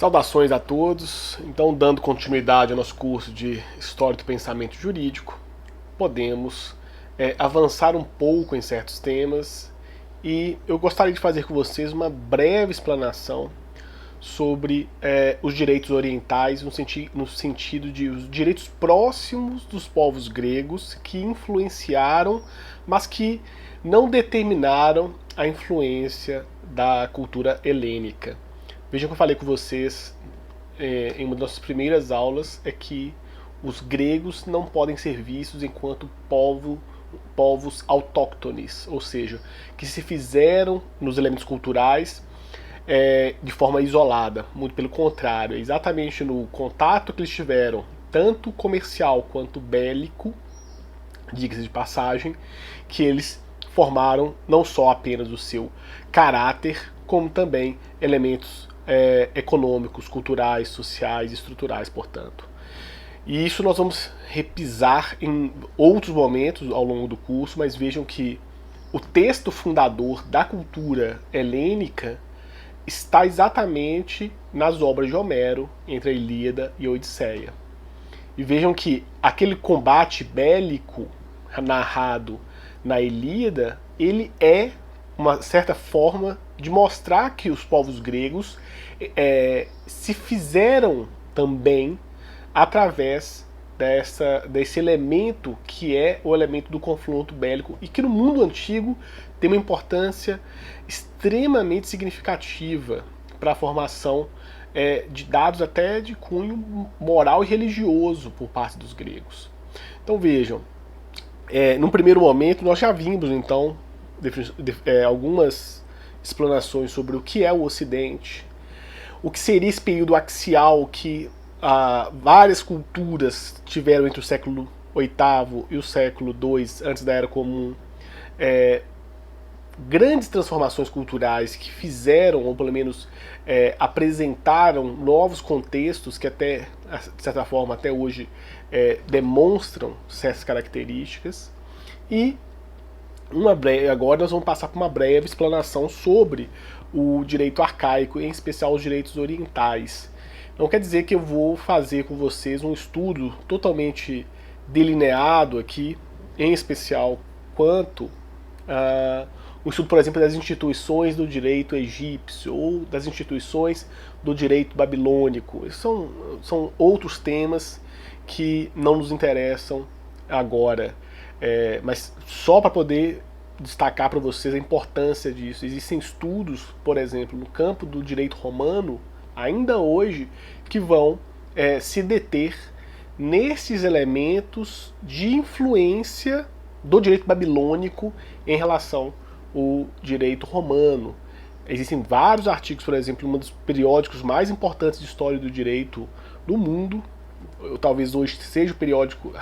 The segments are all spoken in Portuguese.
Saudações a todos. Então, dando continuidade ao nosso curso de História do Pensamento Jurídico, podemos avançar um pouco em certos temas e eu gostaria de fazer com vocês uma breve explanação sobre os direitos orientais no sentido de os direitos próximos dos povos gregos que influenciaram, mas que não determinaram a influência da cultura helênica. Vejam que eu falei com vocês em uma das nossas primeiras aulas é que os gregos não podem ser vistos enquanto povos autóctones, ou seja, que se fizeram nos elementos culturais de forma isolada. Muito pelo contrário, é exatamente no contato que eles tiveram, tanto comercial quanto bélico, diga-se de passagem, que eles formaram não só apenas o seu caráter, como também elementos econômicos, culturais, sociais, estruturais, portanto. E isso nós vamos repisar em outros momentos ao longo do curso, mas vejam que o texto fundador da cultura helênica está exatamente nas obras de Homero, entre a Ilíada e a Odisseia. E vejam que aquele combate bélico narrado na Ilíada, ele é uma certa forma de mostrar que os povos gregos se fizeram também através desse elemento que é o elemento do confronto bélico e que no mundo antigo tem uma importância extremamente significativa para a formação de dados até de cunho moral e religioso por parte dos gregos. Então vejam, num primeiro momento nós já vimos então algumas explanações sobre o que é o Ocidente, o que seria esse período axial que várias culturas tiveram entre o século VIII e o século II, antes da Era Comum, grandes transformações culturais que fizeram, ou pelo menos apresentaram novos contextos que até, de certa forma, até hoje demonstram certas características. E agora nós vamos passar por uma breve explanação sobre o direito arcaico, em especial os direitos orientais. Não quer dizer que eu vou fazer com vocês um estudo totalmente delineado aqui, em especial quanto o estudo, por exemplo, das instituições do direito egípcio ou das instituições do direito babilônico. São outros temas que não nos interessam agora. Mas só para poder destacar para vocês a importância disso. Existem estudos, por exemplo, no campo do direito romano, ainda hoje, que vão se deter nesses elementos de influência do direito babilônico em relação ao direito romano. Existem vários artigos, por exemplo, um dos periódicos mais importantes de história do direito do mundo, talvez hoje seja o periódico,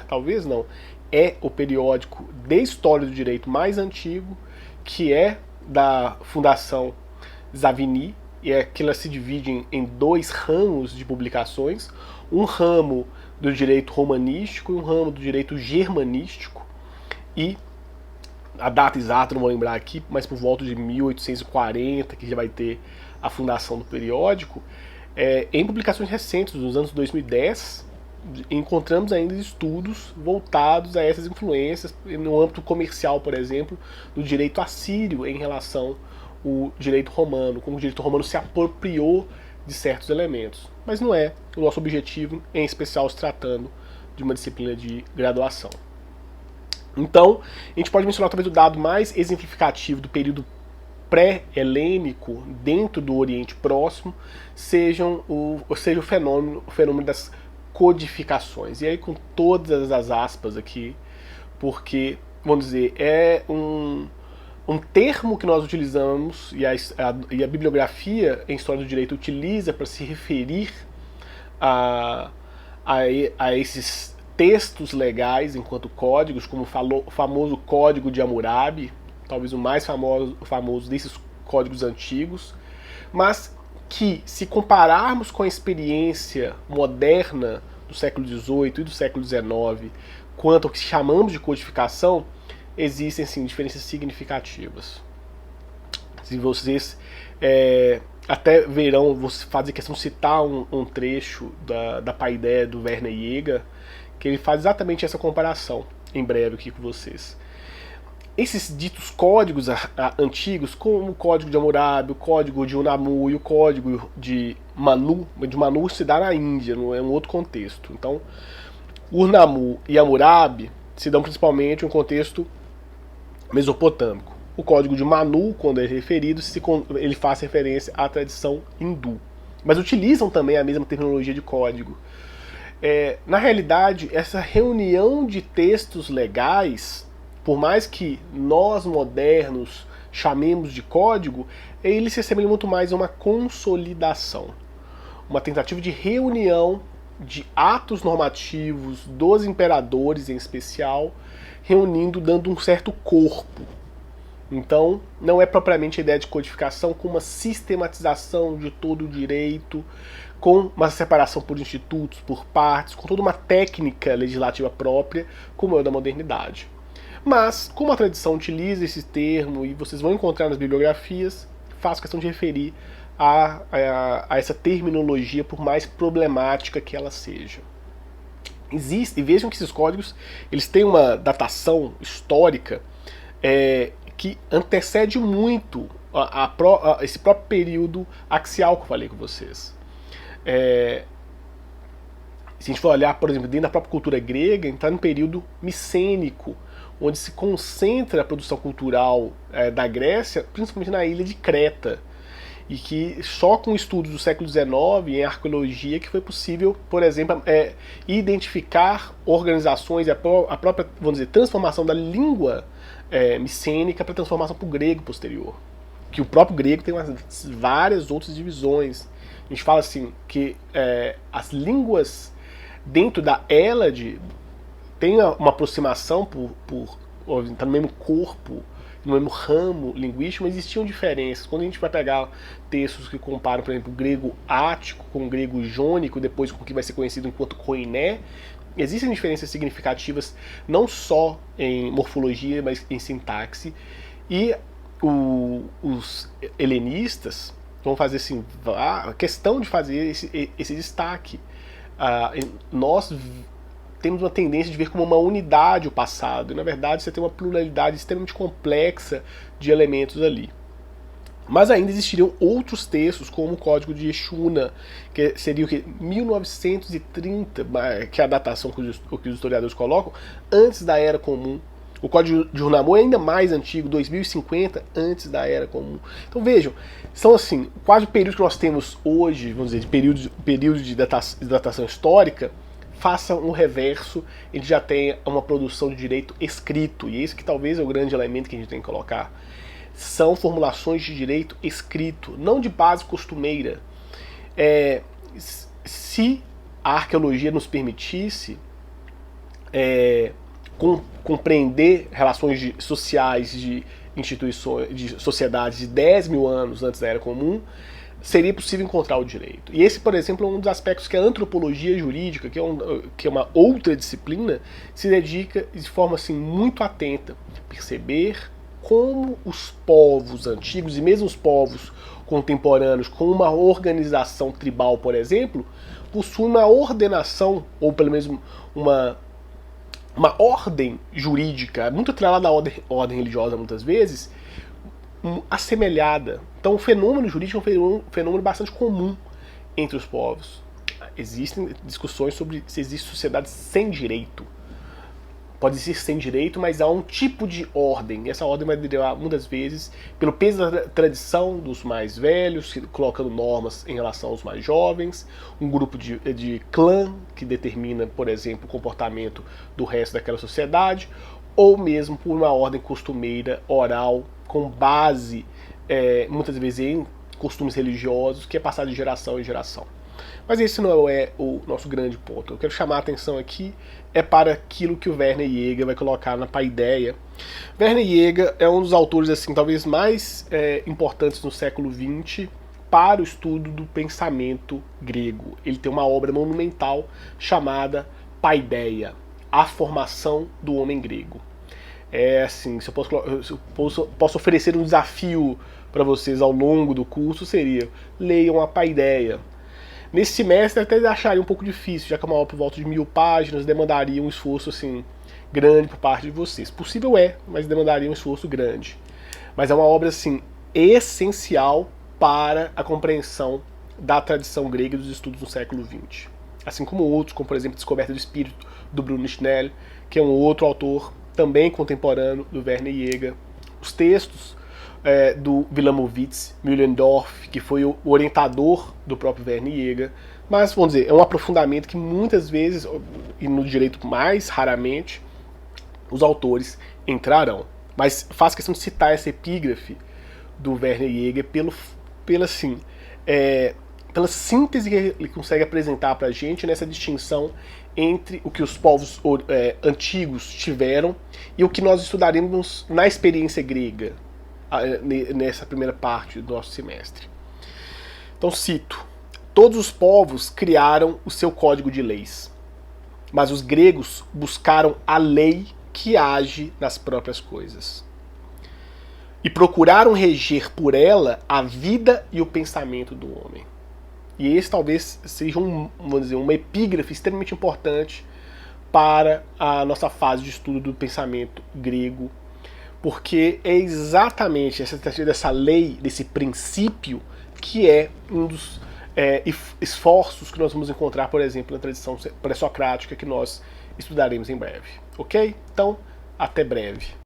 talvez não, é o periódico de história do direito mais antigo, que é da Fundação Savigny, e que ela se divide em dois ramos de publicações, um ramo do direito romanístico e um ramo do direito germanístico, e a data exata não vou lembrar aqui, mas por volta de 1840, que já vai ter a fundação do periódico. Em publicações recentes, nos anos 2010, encontramos ainda estudos voltados a essas influências no âmbito comercial, por exemplo, do direito assírio em relação ao direito romano, como o direito romano se apropriou de certos elementos. Mas não é o nosso objetivo, em especial se tratando de uma disciplina de graduação. Então, a gente pode mencionar talvez o dado mais exemplificativo do período pré-helênico dentro do Oriente Próximo, seja o fenômeno das codificações. E aí com todas as aspas aqui, porque, vamos dizer, é um termo que nós utilizamos e a bibliografia em História do Direito utiliza para se referir a esses textos legais enquanto códigos, como o famoso Código de Hammurabi, talvez o mais famoso desses códigos antigos, mas que, se compararmos com a experiência moderna do século XVIII e do século XIX, quanto ao que chamamos de codificação, existem sim diferenças significativas. Se vocês até verão, vou fazer questão de citar um trecho da paideia do Werner Jaeger, que ele faz exatamente essa comparação, em breve aqui com vocês. Esses ditos códigos antigos, como o código de Hammurabi, o código de Unamu e o código de Manu se dá na Índia, não é um outro contexto. Então, Unamu e Hammurabi se dão principalmente em um contexto mesopotâmico. O código de Manu, quando é referido, ele faz referência à tradição hindu. Mas utilizam também a mesma terminologia de código. Na realidade, essa reunião de textos legais, por mais que nós modernos chamemos de código, ele se assemelha muito mais a uma consolidação, uma tentativa de reunião de atos normativos dos imperadores em especial, reunindo, dando um certo corpo. Então, não é propriamente a ideia de codificação com uma sistematização de todo o direito, com uma separação por institutos, por partes, com toda uma técnica legislativa própria, como é o da modernidade. Mas, como a tradição utiliza esse termo, e vocês vão encontrar nas bibliografias, faço questão de referir a essa terminologia, por mais problemática que ela seja. E vejam que esses códigos eles têm uma datação histórica que antecede muito esse próprio período axial que eu falei com vocês. Se a gente for olhar, por exemplo, dentro da própria cultura grega, entrar no período micênico, onde se concentra a produção cultural da Grécia, principalmente na ilha de Creta. E que só com estudos do século XIX em arqueologia que foi possível, por exemplo, identificar organizações e a própria, vamos dizer, transformação da língua micênica para transformação para o grego posterior. Que o próprio grego tem várias outras divisões. A gente fala assim que as línguas dentro da Hélade tem uma aproximação tá no mesmo corpo, no mesmo ramo linguístico, mas existiam diferenças. Quando a gente vai pegar textos que comparam, por exemplo, o grego ático com o grego jônico, depois com o que vai ser conhecido enquanto koiné, existem diferenças significativas não só em morfologia, mas em sintaxe. E os helenistas vão fazer assim, a questão de fazer esse destaque. Nós temos uma tendência de ver como uma unidade o passado, e na verdade você tem uma pluralidade extremamente complexa de elementos ali. Mas ainda existiriam outros textos, como o Código de Exuna, que seria o que? 1930, que é a datação que os historiadores colocam, antes da Era Comum. O Código de Unamu é ainda mais antigo, 2050, antes da Era Comum. Então vejam, são assim, quase o período que nós temos hoje, vamos dizer, de período de datação histórica, faça um reverso, ele já tem uma produção de direito escrito, e esse que talvez é o grande elemento que a gente tem que colocar. São formulações de direito escrito, não de base costumeira. Se a arqueologia nos permitisse compreender relações sociais de instituições, de sociedades de 10 mil anos antes da Era Comum, seria possível encontrar o direito. E esse, por exemplo, é um dos aspectos que a antropologia jurídica, que é uma outra disciplina, se dedica de forma assim, muito atenta a perceber como os povos antigos e mesmo os povos contemporâneos com uma organização tribal, por exemplo, possuem uma ordenação, ou pelo menos uma ordem jurídica, muito atrelada à ordem religiosa muitas vezes, assemelhada. Então o fenômeno jurídico é um fenômeno bastante comum entre os povos. Existem discussões sobre se existe sociedade sem direito. Pode existir sem direito, mas há um tipo de ordem. E essa ordem vai derivar muitas vezes pelo peso da tradição dos mais velhos, colocando normas em relação aos mais jovens, um grupo de clã que determina, por exemplo, o comportamento do resto daquela sociedade, ou mesmo por uma ordem costumeira oral com base muitas vezes em costumes religiosos que é passado de geração em geração. Mas esse não é o nosso grande ponto. Eu quero chamar a atenção aqui para aquilo que o Werner Jaeger vai colocar na paideia. Werner Jaeger é um dos autores assim talvez mais importantes no século XX para o estudo do pensamento grego. Ele tem uma obra monumental chamada Paideia, a formação do homem grego. Assim, se eu posso oferecer um desafio para vocês ao longo do curso seria: leiam a Paideia. Nesse semestre até acharia um pouco difícil, já que é uma obra por volta de 1000 páginas, demandaria um esforço assim grande por parte de vocês. Possível é, mas demandaria um esforço grande. Mas é uma obra assim essencial para a compreensão da tradição grega e dos estudos do século XX. Assim como outros, como por exemplo Descoberta do Espírito, do Bruno Schnell, que é um outro autor também contemporâneo do Werner Jaeger. Os textos do Wilamowitz, Mühlendorf, que foi o orientador do próprio Werner Jaeger, mas, vamos dizer, é um aprofundamento que muitas vezes, e no direito mais raramente, os autores entrarão. Mas faço questão de citar essa epígrafe do Werner Jaeger pela síntese que ele consegue apresentar para a gente nessa distinção entre o que os povos antigos tiveram e o que nós estudaremos na experiência grega, nessa primeira parte do nosso semestre. Então cito: todos os povos criaram o seu código de leis, mas os gregos buscaram a lei que age nas próprias coisas e procuraram reger por ela a vida e o pensamento do homem. E esse talvez seja vamos dizer, uma epígrafe extremamente importante para a nossa fase de estudo do pensamento grego, porque é exatamente essa dessa lei, desse princípio, que é um dos esforços que nós vamos encontrar, por exemplo, na tradição pré-socrática, que nós estudaremos em breve. Ok? Então, até breve.